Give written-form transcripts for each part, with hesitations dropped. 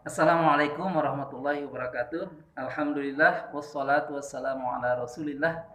Assalamualaikum warahmatullahi wabarakatuh. Alhamdulillah wassalatu wassalamu ala Rasulillah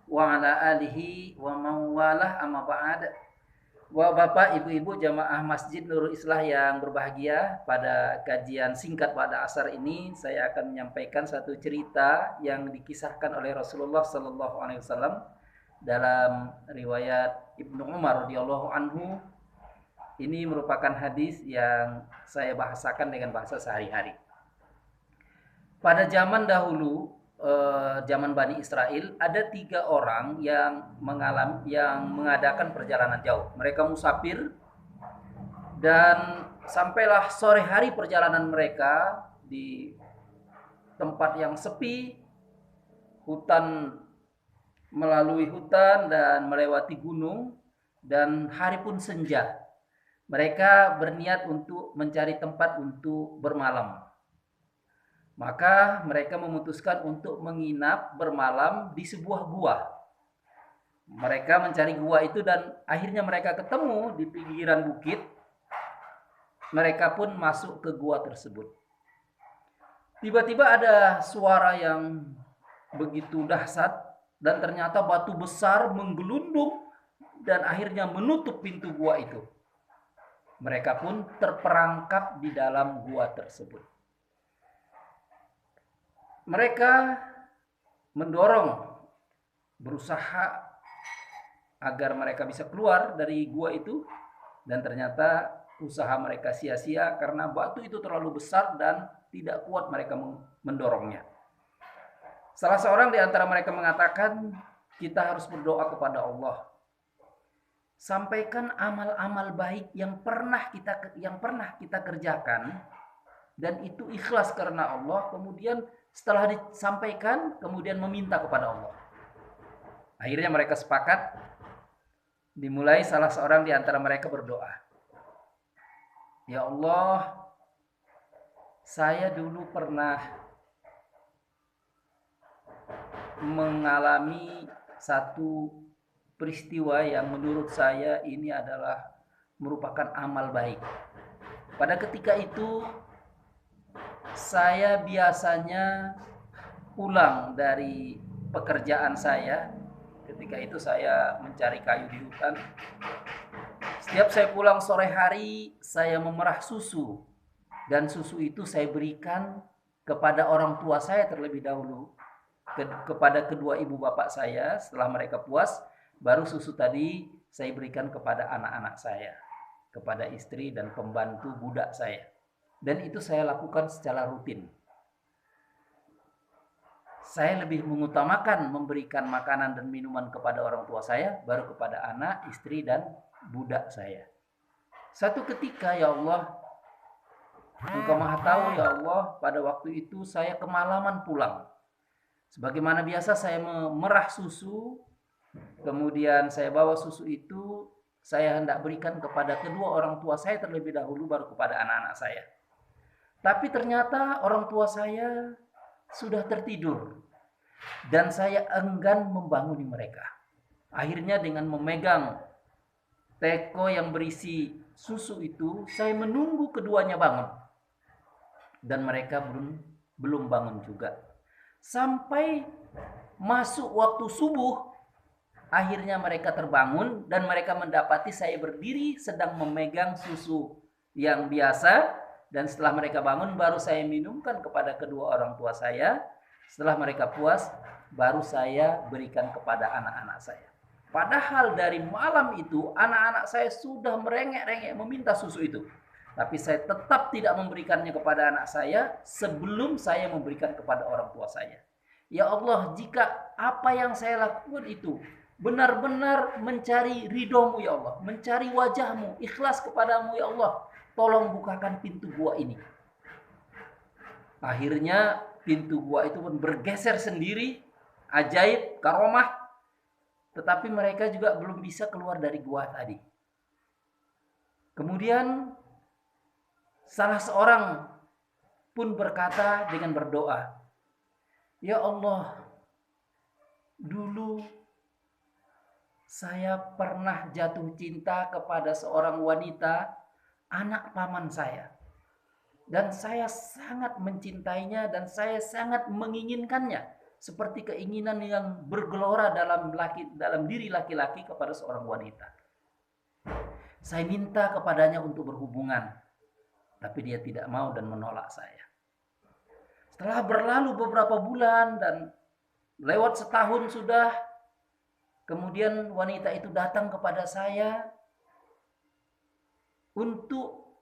wa ala alihi wa mawalah amma ba'd. Bapak, Ibu-ibu jamaah Masjid Nurul Islah yang berbahagia, pada kajian singkat pada asar ini saya akan menyampaikan satu cerita yang dikisahkan oleh Rasulullah sallallahu alaihi wasallam dalam riwayat Ibnu Umar radhiyallahu anhu. Ini merupakan hadis yang saya bahasakan dengan bahasa sehari-hari. Pada zaman dahulu, zaman Bani Israel, ada 3 orang yang mengadakan perjalanan jauh. Mereka musafir dan sampailah sore hari perjalanan mereka di tempat yang sepi, hutan, melalui hutan dan melewati gunung, dan hari pun senja. Mereka berniat untuk mencari tempat untuk bermalam. Maka mereka memutuskan untuk menginap bermalam di sebuah gua. Mereka mencari gua itu dan akhirnya mereka ketemu di pinggiran bukit. Mereka pun masuk ke gua tersebut. Tiba-tiba ada suara yang begitu dahsyat dan ternyata batu besar menggelundung dan akhirnya menutup pintu gua itu. Mereka pun terperangkap di dalam gua tersebut. Mereka mendorong, berusaha agar mereka bisa keluar dari gua itu, dan ternyata usaha mereka sia-sia karena batu itu terlalu besar dan tidak kuat mereka mendorongnya. Salah seorang di antara mereka mengatakan, kita harus berdoa kepada Allah. Sampaikan amal-amal baik yang pernah kita kerjakan dan itu ikhlas karena Allah. Kemudian setelah disampaikan, kemudian meminta kepada Allah. Akhirnya mereka sepakat. Dimulai salah seorang di antara mereka berdoa, ya Allah, saya dulu pernah mengalami satu peristiwa yang menurut saya ini adalah merupakan amal baik. Pada ketika itu saya biasanya pulang dari pekerjaan saya. Ketika itu saya mencari kayu di hutan. Setiap saya pulang sore hari, saya memerah susu. Dan susu itu saya berikan kepada orang tua saya terlebih dahulu. Kepada kedua ibu bapak saya. Setelah mereka puas, baru susu tadi saya berikan kepada anak-anak saya, kepada istri dan pembantu budak saya. Dan itu saya lakukan secara rutin. Saya lebih mengutamakan memberikan makanan dan minuman kepada orang tua saya, baru kepada anak, istri, dan budak saya. Satu ketika, ya Allah, Engkau Maha Tahu, ya Allah, pada waktu itu saya kemalaman pulang. Sebagaimana biasa saya memerah susu, kemudian saya bawa susu itu, saya hendak berikan kepada kedua orang tua saya terlebih dahulu, baru kepada anak-anak saya. Tapi ternyata orang tua saya sudah tertidur dan saya enggan membanguni mereka. Akhirnya dengan memegang teko yang berisi susu itu, saya menunggu keduanya bangun. Dan mereka belum bangun juga. Sampai masuk waktu subuh, akhirnya mereka terbangun dan mereka mendapati saya berdiri sedang memegang susu yang biasa. Dan setelah mereka bangun, baru saya minumkan kepada kedua orang tua saya. Setelah mereka puas, baru saya berikan kepada anak-anak saya. Padahal dari malam itu, anak-anak saya sudah merengek-rengek meminta susu itu. Tapi saya tetap tidak memberikannya kepada anak saya sebelum saya memberikan kepada orang tua saya. Ya Allah, jika apa yang saya lakukan itu benar-benar mencari ridhomu ya Allah, mencari wajahmu, ikhlas kepadamu ya Allah, tolong bukakan pintu gua ini. Akhirnya pintu gua itu pun bergeser sendiri, ajaib, karomah. Tetapi mereka juga belum bisa keluar dari gua tadi. Kemudian salah seorang pun berkata dengan berdoa, ya Allah, dulu saya pernah jatuh cinta kepada seorang wanita, anak paman saya. Dan saya sangat mencintainya dan saya sangat menginginkannya. Seperti keinginan yang bergelora dalam diri laki-laki kepada seorang wanita. Saya minta kepadanya untuk berhubungan, tapi dia tidak mau dan menolak saya. Setelah berlalu beberapa bulan dan lewat setahun sudah, kemudian wanita itu datang kepada saya untuk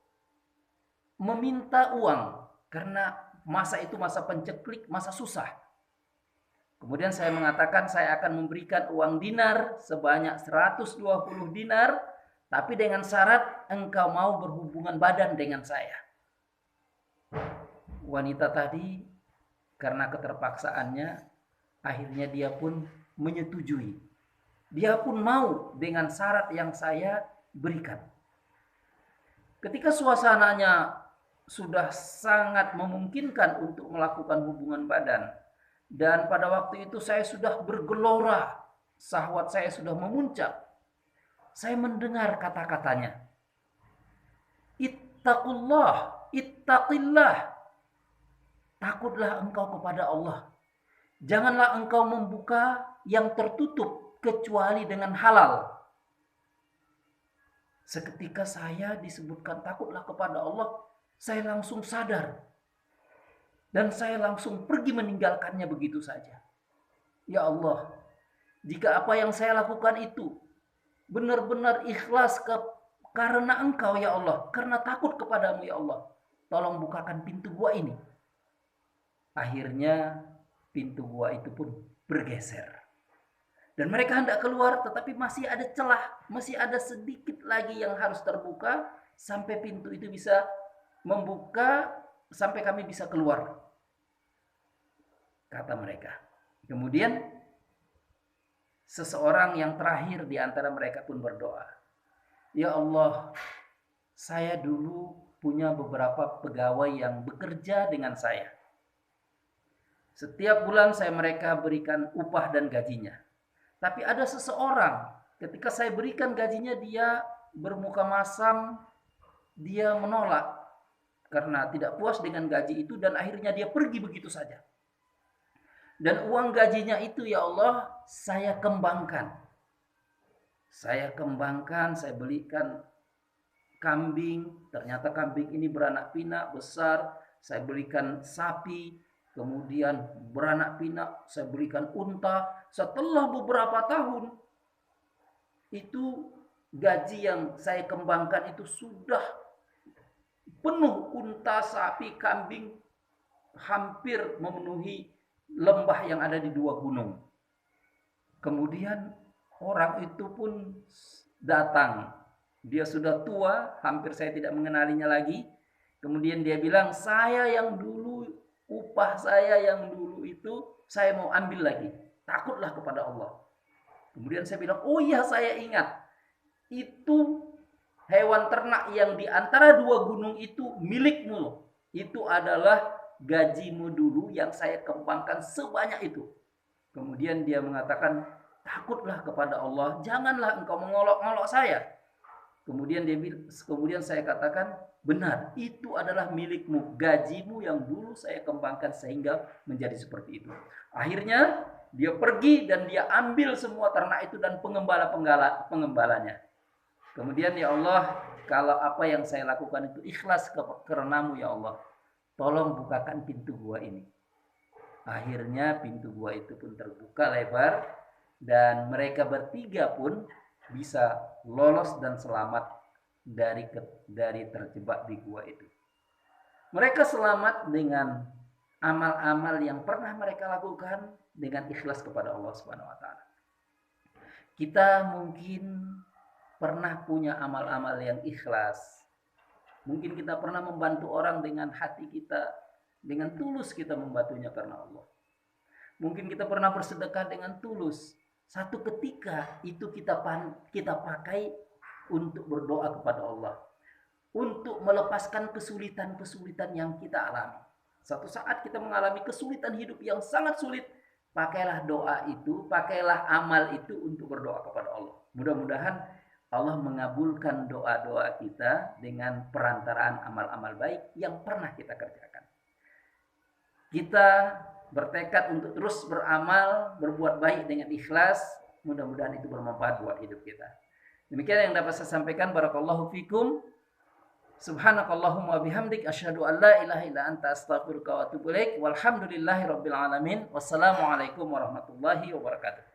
meminta uang. Karena masa itu masa penceklik, masa susah. Kemudian saya mengatakan saya akan memberikan uang dinar sebanyak 120 dinar, tapi dengan syarat engkau mau berhubungan badan dengan saya. Wanita tadi karena keterpaksaannya, akhirnya dia pun menyetujui. Dia pun mau dengan syarat yang saya berikan. Ketika suasananya sudah sangat memungkinkan untuk melakukan hubungan badan, dan pada waktu itu saya sudah bergelora, syahwat saya sudah memuncak, saya mendengar kata-katanya, ittaqullah, ittaqillah, takutlah engkau kepada Allah. Janganlah engkau membuka yang tertutup kecuali dengan halal. Seketika saya disebutkan takutlah kepada Allah, saya langsung sadar. Dan saya langsung pergi meninggalkannya begitu saja. Ya Allah, jika apa yang saya lakukan itu benar-benar ikhlas karena engkau ya Allah, karena takut kepadamu ya Allah, tolong bukakan pintu gua ini. Akhirnya pintu gua itu pun bergeser. Dan mereka hendak keluar, tetapi masih ada celah, masih ada sedikit lagi yang harus terbuka sampai pintu itu bisa membuka, sampai kami bisa keluar, kata mereka. Kemudian seseorang yang terakhir di antara mereka pun berdoa, ya Allah, saya dulu punya beberapa pegawai yang bekerja dengan saya. Setiap bulan saya mereka berikan upah dan gajinya. Tapi ada seseorang, ketika saya berikan gajinya, dia bermuka masam, dia menolak karena tidak puas dengan gaji itu, dan akhirnya dia pergi begitu saja. Dan uang gajinya itu ya Allah, saya kembangkan. Saya belikan kambing, ternyata kambing ini beranak pinak besar, saya belikan sapi, kemudian beranak pinak, saya belikan unta. Setelah beberapa tahun, itu gaji yang saya kembangkan itu sudah penuh unta, sapi, kambing, hampir memenuhi lembah yang ada di 2 gunung. Kemudian orang itu pun datang. Dia sudah tua, hampir saya tidak mengenalinya lagi. Kemudian dia bilang, saya yang dulu, upah saya yang dulu itu, saya mau ambil lagi. Takutlah kepada Allah. Kemudian saya bilang, oh iya saya ingat. Itu hewan ternak yang di antara 2 gunung itu milikmu. Itu adalah gajimu dulu yang saya kembangkan sebanyak itu. Kemudian dia mengatakan, takutlah kepada Allah, janganlah engkau mengolok-olok saya. Kemudian saya katakan, benar, itu adalah milikmu, gajimu yang dulu saya kembangkan sehingga menjadi seperti itu. Akhirnya dia pergi dan dia ambil semua ternak itu dan pengembalanya. Kemudian ya Allah, kalau apa yang saya lakukan itu ikhlas karenamu ya Allah, tolong bukakan pintu gua ini. Akhirnya pintu gua itu pun terbuka lebar dan mereka bertiga pun bisa lolos dan selamat dari terjebak di gua itu. Mereka selamat dengan amal-amal yang pernah mereka lakukan dengan ikhlas kepada Allah Subhanahu wa taala. Kita mungkin pernah punya amal-amal yang ikhlas. Mungkin kita pernah membantu orang dengan hati kita, dengan tulus kita membantunya karena Allah. Mungkin kita pernah bersedekah dengan tulus. Satu ketika itu kita pakai untuk berdoa kepada Allah, untuk melepaskan kesulitan-kesulitan yang kita alami. Satu saat kita mengalami kesulitan hidup yang sangat sulit, pakailah doa itu, pakailah amal itu untuk berdoa kepada Allah. Mudah-mudahan Allah mengabulkan doa-doa kita dengan perantaraan amal-amal baik yang pernah kita kerjakan. Kita bertekad untuk terus beramal, berbuat baik dengan ikhlas. Mudah-mudahan itu bermanfaat buat hidup kita. Demikian yang dapat saya sampaikan. Barakallahu fikum. Subhanakallahumma bihamdik asyhadu an la ilaha illa anta astaghfiruka wa atubu ilaik. Walhamdulillahirabbil alamin. Wassalamualaikum warahmatullahi wabarakatuh.